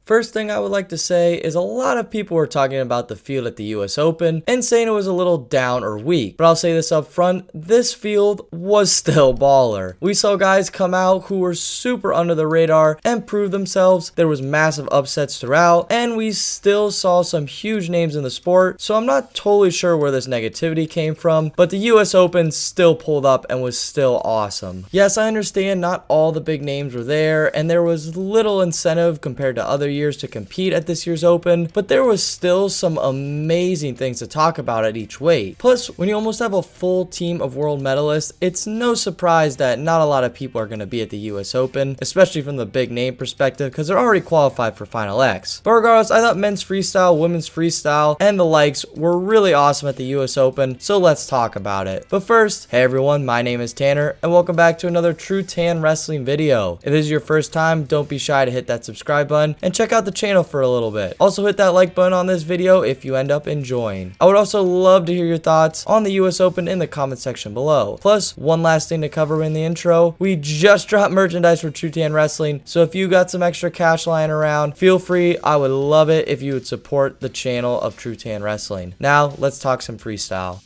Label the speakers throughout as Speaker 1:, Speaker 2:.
Speaker 1: First thing I would like to say is a lot of people were talking about the field at the US Open and saying it was a little down or weak, but I'll say this up front, this field was still baller. We saw guys come out who were super under the radar and prove themselves. There was massive upsets throughout, and we still saw some huge names in the sport, so I'm not totally sure where this negativity came from, but the US Open still pulled up and was still awesome. Yes, I understand not all the big names were there, and there was little incentive compared to other years to compete at this year's Open, but there was still some amazing things to talk about at each weight. Plus, when you almost have a full team of world medalists, it's no surprise that not a lot of people are going to be at the US Open, especially from the big name perspective, because they're already qualified for Final X. But regardless, I thought men's freestyle, women's freestyle, and the likes were really awesome at the US Open, so let's talk about it. But first, hey everyone, my name is Tanner, and welcome back to another TrueTan Wrestling video. If this is your first time, don't be shy to hit that subscribe button, and check out the channel for a little bit. Also hit that like button on this video if you end up enjoying. I would also love to hear your thoughts on the US Open in the comment section below. Plus, one last thing to cover in the intro, we just dropped merchandise for TrueTan Wrestling, so if you got some extra cash lying around, feel free. I would love it if you would support the channel of TrueTan Wrestling. Now, let's talk some freestyle.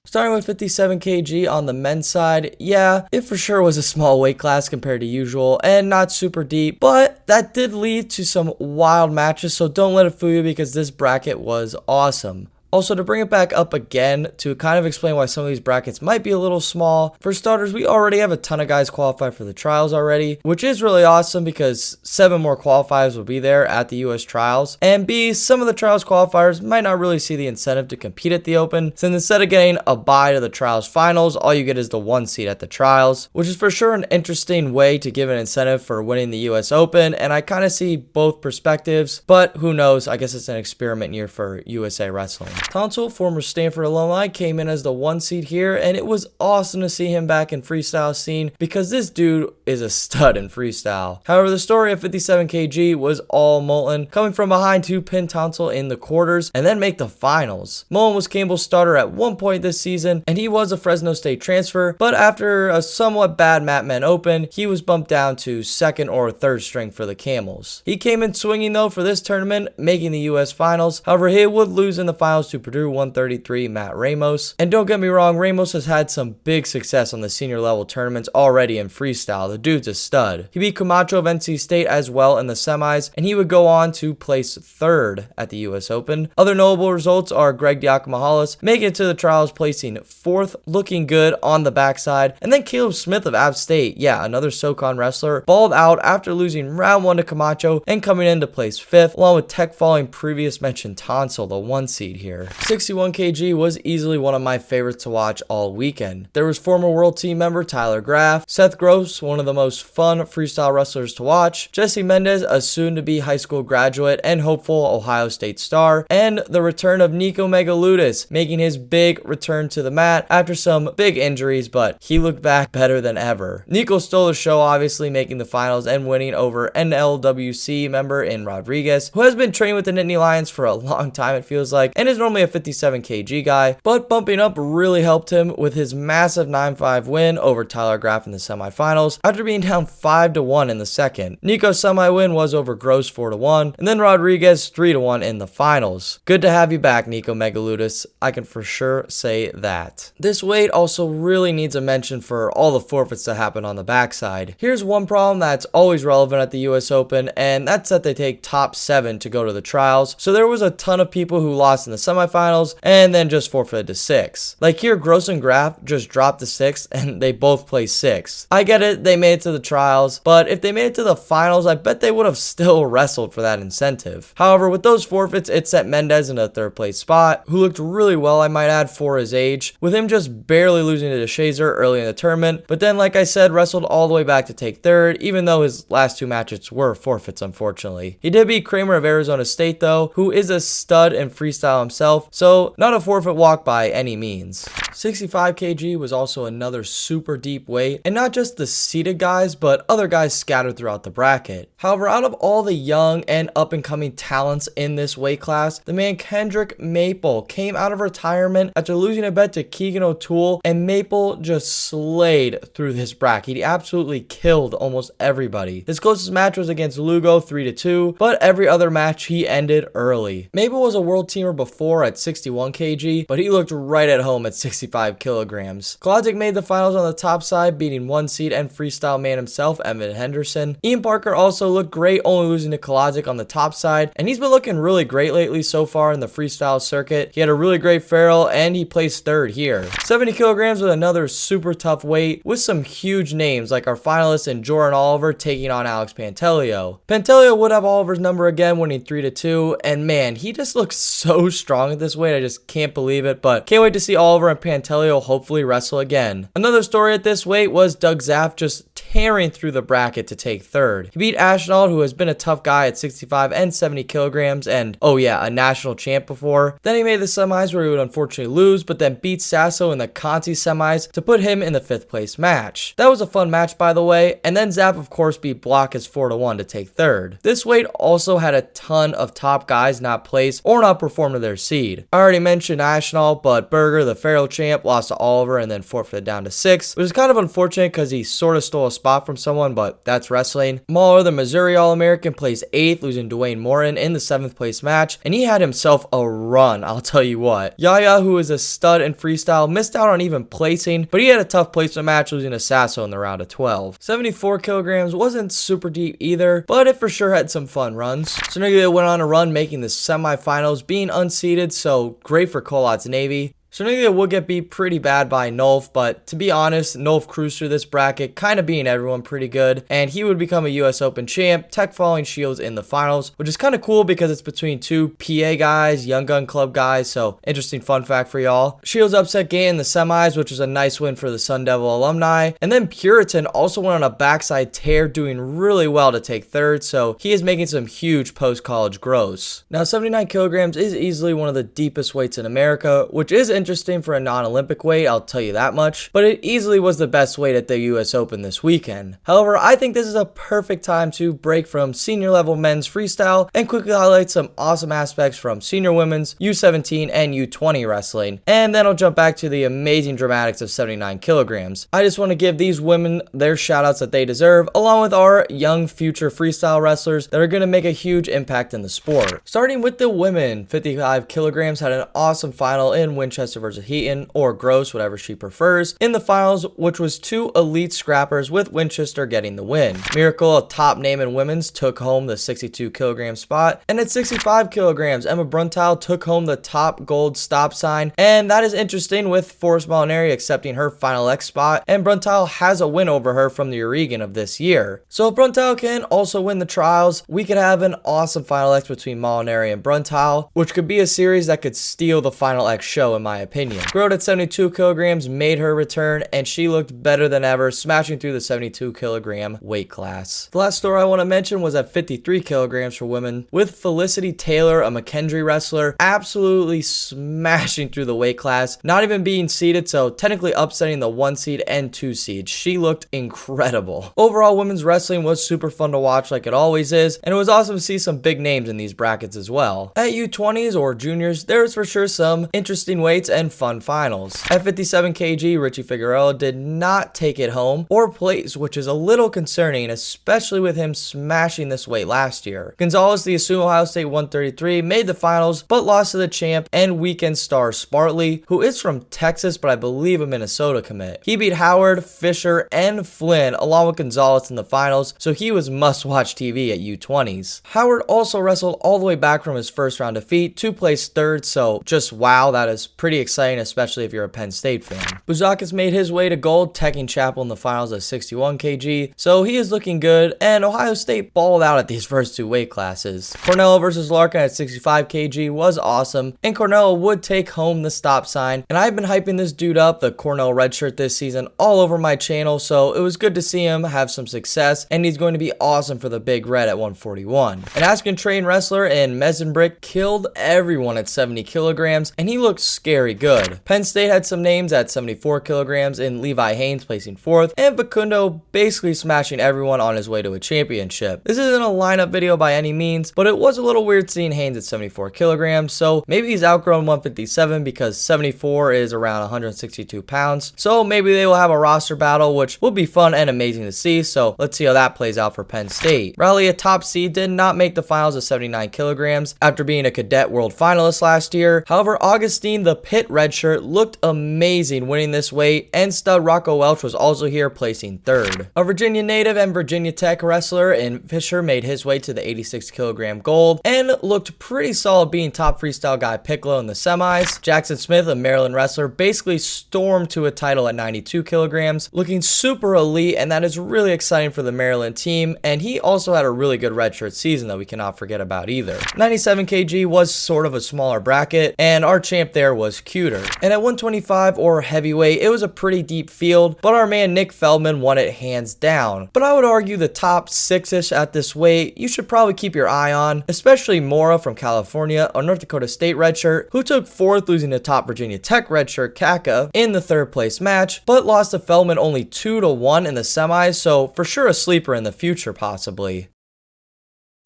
Speaker 1: Starting with 57 kg on the men's side, yeah, it for sure was a small weight class compared to usual and not super deep, but that did lead to some wild matches, so don't let it fool you because this bracket was awesome. Also, to bring it back up again, to kind of explain why some of these brackets might be a little small, for starters, we already have a ton of guys qualified for the trials already, which is really awesome because 7 more qualifiers will be there at the US trials. And B, some of the trials qualifiers might not really see the incentive to compete at the Open, since instead of getting a bye to the trials finals, all you get is the 1 seed at the trials, which is for sure an interesting way to give an incentive for winning the US Open, and I kind of see both perspectives, but who knows, I guess it's an experiment year for USA Wrestling. Tonsil, former Stanford alumni, came in as the 1 seed here, and it was awesome to see him back in freestyle scene because this dude is a stud in freestyle. However, the story of 57 kg was all Moulton, coming from behind to pin Tonsil in the quarters and then make the finals. Moulton was Campbell's starter at one point this season, and he was a Fresno State transfer, but after a somewhat bad Mat Men Open, he was bumped down to 2nd or 3rd string for the Camels. He came in swinging though for this tournament, making the US finals. However, he would lose in the finals to Purdue 133 Matt Ramos. And don't get me wrong, Ramos has had some big success on the senior level tournaments already in freestyle. The dude's a stud. He beat Camacho of NC State as well in the semis, and he would go on to place 3rd at the US Open. Other notable results are Greg Diakomahalis making it to the trials, placing 4th, looking good on the backside, and then Caleb Smith of App State, yeah, another SoCon wrestler, balled out after losing round 1 to Camacho and coming in to place 5th, along with Tech falling previous mentioned Tonsil, the 1 seed here. 61 kg was easily one of my favorites to watch all weekend. There was former world team member Tyler Graff, Seth Gross, one of the most fun freestyle wrestlers to watch, Jesse Mendez, a soon-to-be high school graduate and hopeful Ohio State star, and the return of Nico Megaludis, making his big return to the mat after some big injuries, but he looked back better than ever. Nico stole the show, obviously making the finals and winning over NLWC member in Rodriguez, who has been training with the Nittany Lions for a long time it feels like, and is normally a 57 kg guy, but bumping up really helped him with his massive 9-5 win over Tyler Graff in the semifinals after being down 5-1 in the second. Nico's semi-win was over Gross 4-1, and then Rodriguez 3-1 in the finals. Good to have you back, Nico Megaludis. I can for sure say that. This weight also really needs a mention for all the forfeits that happen on the backside. Here's one problem that's always relevant at the US Open, and that's that they take top 7 to go to the trials, so there was a ton of people who lost in the semifinals and then just forfeited to 6. Like here, Gross and Graff just dropped to 6th and they both placed 6th. I get it, they made it to the trials, but if they made it to the finals, I bet they would have still wrestled for that incentive. However, with those forfeits, it set Mendez in a 3rd place spot, who looked really well, I might add, for his age, with him just barely losing to DeShazer early in the tournament, but then, like I said, wrestled all the way back to take 3rd, even though his last 2 matches were forfeits, unfortunately. He did beat Kramer of Arizona State, though, who is a stud in freestyle himself, so not a forfeit walk by any means. 65 kg was also another super deep weight, and not just the seated guys, but other guys scattered throughout the bracket. However, out of all the young and up-and-coming talents in this weight class, the man Kendrick Maple came out of retirement after losing a bet to Keegan O'Toole, and Maple just slayed through this bracket. He absolutely killed almost everybody. His closest match was against Lugo 3-2, but every other match he ended early. Maple was a world teamer before at 61 kg, but he looked right at home at 65 kilograms. Klodzik made the finals on the top side, beating one seed and freestyle man himself, Evan Henderson. Ian Parker also looked great, only losing to Klodzik on the top side, and he's been looking really great lately so far in the freestyle circuit. He had a really great ferrule, and he placed third here. 70 kilograms was another super tough weight, with some huge names like our finalist in Jordan Oliver taking on Alex Pantelio. Pantelio would have Oliver's number again, winning 3-2, and man, he just looks so strong at this weight. I just can't believe it, but can't wait to see Oliver and Pantelio hopefully wrestle again. Another story at this weight was Doug Zaff just tearing through the bracket to take third. He beat Ashnault, who has been a tough guy at 65 and 70 kilograms, and oh yeah, a national champ before. Then he made the semis where he would unfortunately lose, but then beat Sasso in the Conti semis to put him in the 5th place match. That was a fun match, by the way, and then Zapp of course beat Blockers 4-1 to take third. This weight also had a ton of top guys not place or not perform to their seed. I already mentioned Ashnault, but Berger, the Farrell champ, lost to Oliver and then forfeited down to 6th, which is kind of unfortunate because he sort of stole a spot from someone, but that's wrestling. Mahler, the Missouri All-American, placed 8th, losing Dwayne Morin in the 7th place match, and he had himself a run, I'll tell you what. Yaya, who is a stud in freestyle, missed out on even placing, but he had a tough placement match, losing to Sasso in the round of 12. 74 kilograms wasn't super deep either, but it for sure had some fun runs. Cerniglio went on a run, making the semifinals, being unseeded, so great for Colat's Navy. Cerniglio would get beat pretty bad by Nolf, but to be honest, Nolf cruised through this bracket, kind of beating everyone pretty good, and he would become a US Open champ, tech following Shields in the finals, which is kind of cool because it's between two PA guys, Young Gun Club guys, so interesting fun fact for y'all. Shields upset Gay in the semis, which was a nice win for the Sun Devil alumni, and then Puritan also went on a backside tear, doing really well to take third, so he is making some huge post-college gross. Now, 79 kilograms is easily one of the deepest weights in America, which is interesting for a non-Olympic weight, I'll tell you that much, but it easily was the best weight at the US Open this weekend. However, I think this is a perfect time to break from senior level men's freestyle and quickly highlight some awesome aspects from senior women's, U17 and U20 wrestling, and then I'll jump back to the amazing dramatics of 79 kilograms. I just want to give these women their shoutouts that they deserve, along with our young future freestyle wrestlers that are going to make a huge impact in the sport. Starting with the women, 55 kilograms had an awesome final in Winchester versus Heaton, or Gross, whatever she prefers, in the finals, which was two elite scrappers, with Winchester getting the win. Miracle, a top name in women's, took home the 62 kilogram spot, and at 65 kilograms, Emma Bruntal took home the top gold stop sign, and that is interesting with Forrest Molinari accepting her Final X spot, and Bruntal has a win over her from the Oregon of this year. So if Bruntal can also win the trials, we could have an awesome Final X between Molinari and Bruntal, which could be a series that could steal the Final X show in my opinion. Grode at 72 kilograms made her return, and she looked better than ever, smashing through the 72 kilogram weight class. The last story I want to mention was at 53 kilograms for women, with Felicity Taylor, a McKendree wrestler, absolutely smashing through the weight class, not even being seeded, so technically upsetting the 1 seed and 2 seed. She looked incredible. Overall, women's wrestling was super fun to watch like it always is, and it was awesome to see some big names in these brackets as well. At U20s or juniors, there's for sure some interesting weights and fun finals. At 57 kg, Richie Figueroa did not take it home or place, which is a little concerning, especially with him smashing this weight last year. Gonzalez, the Assume Ohio State 133, made the finals, but lost to the champ and weekend star Spartley, who is from Texas, but I believe a Minnesota commit. He beat Howard, Fisher, and Flynn, along with Gonzalez in the finals, so he was must-watch TV at U20s. Howard also wrestled all the way back from his first round defeat to place third, so just wow, that is pretty exciting, especially if you're a Penn State fan. Bouzakis made his way to gold, teching Chapel in the finals at 61 kg, so he is looking good, and Ohio State balled out at these first two weight classes. Cornell versus Larkin at 65 kg was awesome, and Cornell would take home the stop sign, and I've been hyping this dude up, the Cornell red shirt, this season all over my channel, so it was good to see him have some success, and he's going to be awesome for the Big Red at 141. An Aspen trained wrestler in Mesenbrick killed everyone at 70 kilograms, and he looked scary very good. Penn State had some names at 74 kilograms in Levi Haynes placing 4th, and Facundo basically smashing everyone on his way to a championship. This isn't a lineup video by any means, but it was a little weird seeing Haynes at 74 kilograms, so maybe he's outgrown 157 because 74 is around 162 pounds. So maybe they will have a roster battle, which will be fun and amazing to see. So let's see how that plays out for Penn State. Riley, a top seed, did not make the finals of 79 kilograms after being a cadet world finalist last year. However, Augustine, the pit redshirt, looked amazing winning this weight, and stud Rocco Welch was also here placing 3rd. A Virginia native and Virginia Tech wrestler in Fisher made his way to the 86 kilogram gold and looked pretty solid, being top freestyle guy Piccolo in the semis. Jackson Smith, a Maryland wrestler, basically stormed to a title at 92 kilograms, looking super elite, and that is really exciting for the Maryland team. And he also had a really good redshirt season that we cannot forget about either. 97 kg was sort of a smaller bracket, and our champ there was Cuter. And at 125 or heavyweight, it was a pretty deep field, but our man Nick Feldman won it hands down. But I would argue the top 6-ish at this weight, you should probably keep your eye on, especially Mora from California, a North Dakota State redshirt, who took 4th, losing to top Virginia Tech redshirt Kaka in the 3rd place match, but lost to Feldman only 2-1 in the semis, so for sure a sleeper in the future possibly.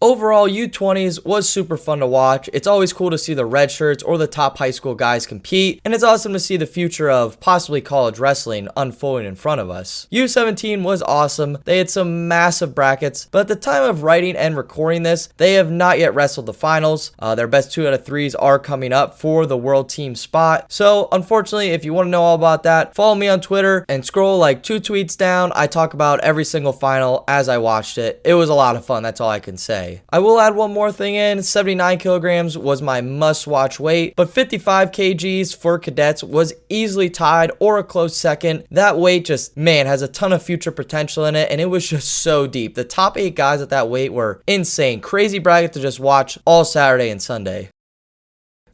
Speaker 1: Overall, U20s was super fun to watch. It's always cool to see the red shirts or the top high school guys compete, and it's awesome to see the future of possibly college wrestling unfolding in front of us. U17 was awesome. They had some massive brackets, but at the time of writing and recording this, they have not yet wrestled the finals. Their best 2 out of 3s are coming up for the world team spot. So unfortunately, if you want to know all about that, follow me on Twitter and scroll like 2 tweets down. I talk about every single final as I watched it. It was a lot of fun. That's all I can say. I will add one more thing in. 79 kilograms was my must-watch weight, but 55 kgs for cadets was easily tied or a close second. That weight just, man, has a ton of future potential in it, and it was just so deep. The top 8 guys at that weight were insane. Crazy bracket to just watch all Saturday and Sunday.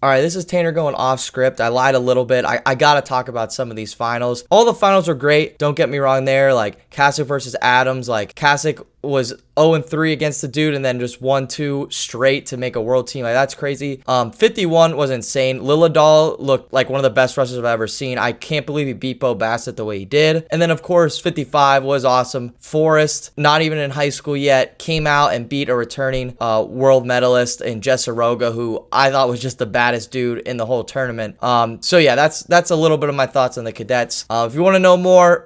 Speaker 1: Alright, this is Tanner going off script. I lied a little bit. I gotta talk about some of these finals. All the finals were great. Don't get me wrong there. Like, Kasich versus Adams. Like, Kasich was 0-3 against the dude and then just 1-2 straight to make a world team. Like, that's crazy. 51 was insane. Lilladal looked like one of the best wrestlers I've ever seen. I can't believe he beat Bo Bassett the way he did. And then, of course, 55 was awesome. Forrest, not even in high school yet, came out and beat a returning world medalist in Jessaroga, who I thought was just the baddest dude in the whole tournament. So yeah, that's a little bit of my thoughts on the cadets. If you want to know more,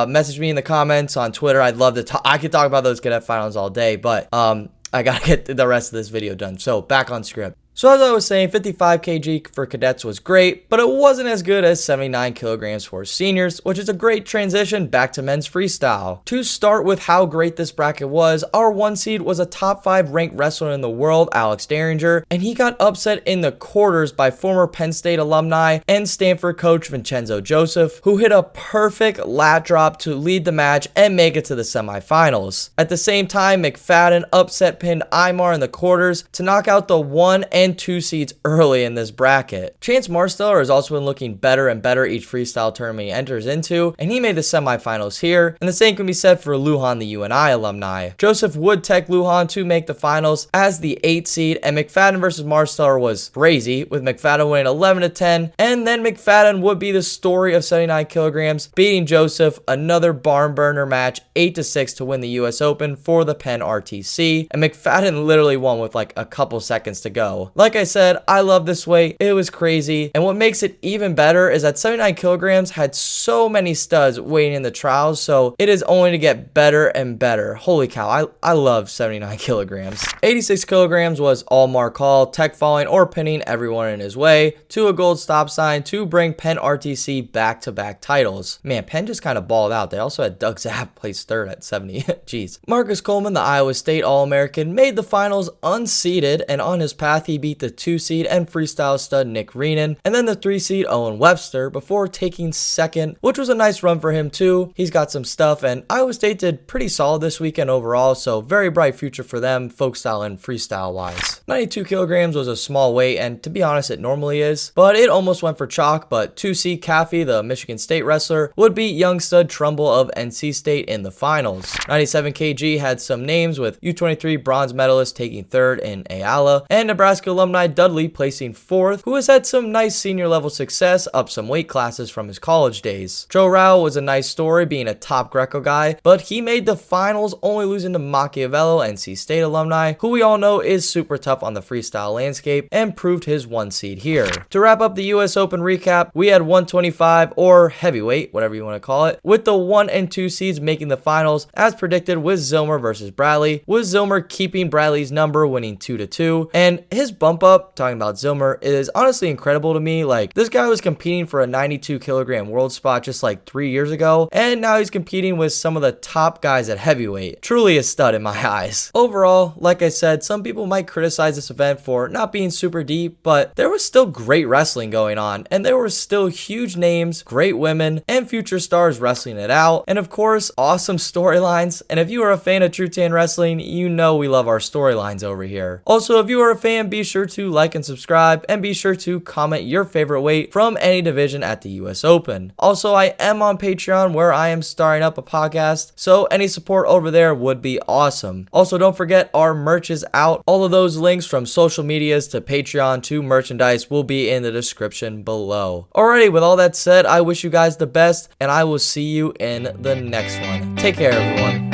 Speaker 1: message me in the comments on Twitter. I'd love to talk. I could talk about those cadet finals all day, but I gotta get the rest of this video done. So back on script. So as I was saying, 55 kg for cadets was great, but it wasn't as good as 79 kilograms for seniors, which is a great transition back to men's freestyle. To start with how great this bracket was, our 1 seed was a top 5 ranked wrestler in the world, Alex Derringer, and he got upset in the quarters by former Penn State alumni and Stanford coach Vincenzo Joseph, who hit a perfect lat drop to lead the match and make it to the semifinals. At the same time, McFadden upset pinned Aymar in the quarters to knock out the 1 and 2 seeds early in this bracket. Chance Marsteller has also been looking better and better each freestyle tournament he enters into, and he made the semifinals here, and the same can be said for Lujan, the UNI alumni. Joseph would tech Lujan to make the finals as the 8 seed, and McFadden versus Marsteller was crazy, with McFadden winning 11-10, and then McFadden would be the story of 79 kilograms, beating Joseph, another barn burner match, 8-6 to win the US Open for the Penn RTC, and McFadden literally won with like a couple seconds to go. Like I said, I love this weight. It was crazy. And what makes it even better is that 79 kilograms had so many studs waiting in the trials, so it is only to get better and better. Holy cow, I love 79 kilograms. 86 kilograms was all Mark Hall, tech falling or pinning everyone in his way to a gold stop sign to bring Penn RTC back-to-back titles. Man, Penn just kind of balled out. They also had Doug Zapp place 3rd at 70. Jeez. Marcus Coleman, the Iowa State All-American, made the finals unseeded, and on his path, he beat the 2 seed and freestyle stud Nick Reenan, and then the 3 seed Owen Webster before taking 2nd, which was a nice run for him too. He's got some stuff, and Iowa State did pretty solid this weekend overall, so very bright future for them, folk style and freestyle wise. 92 kilograms was a small weight, and to be honest, it normally is, but it almost went for chalk, but 2 seed Caffey, the Michigan State wrestler, would beat young stud Trumbull of NC State in the finals. 97 kg had some names, with U23 bronze medalist taking 3rd in Ayala, and Nebraska alumni Dudley placing 4th, who has had some nice senior level success up some weight classes from his college days. Joe Rao was a nice story being a top Greco guy, but he made the finals only losing to Machiavello, NC State alumni, who we all know is super tough on the freestyle landscape and proved his 1 seed here. To wrap up the US Open recap, we had 125 or heavyweight, whatever you want to call it, with the 1 and 2 seeds making the finals as predicted with Zilmer versus Bradley, with Zilmer keeping Bradley's number winning 2-2, and his bump up, talking about Zilmer, is honestly incredible to me. Like, this guy was competing for a 92 kilogram world spot just like 3 years ago, and now he's competing with some of the top guys at heavyweight. Truly a stud in my eyes. Overall, like I said, some people might criticize this event for not being super deep, but there was still great wrestling going on, and there were still huge names, great women, and future stars wrestling it out, and of course, awesome storylines. And if you are a fan of TrueTan Wrestling, you know we love our storylines over here. Also, if you are a fan, be sure to like and subscribe, and be sure to comment your favorite weight from any division at the US Open. Also, I am on Patreon where I am starting up a podcast, so any support over there would be awesome. Also, don't forget our merch is out. All of those links from social medias to Patreon to merchandise will be in the description below. Alrighty, with all that said, I wish you guys the best, and I will see you in the next one. Take care, everyone.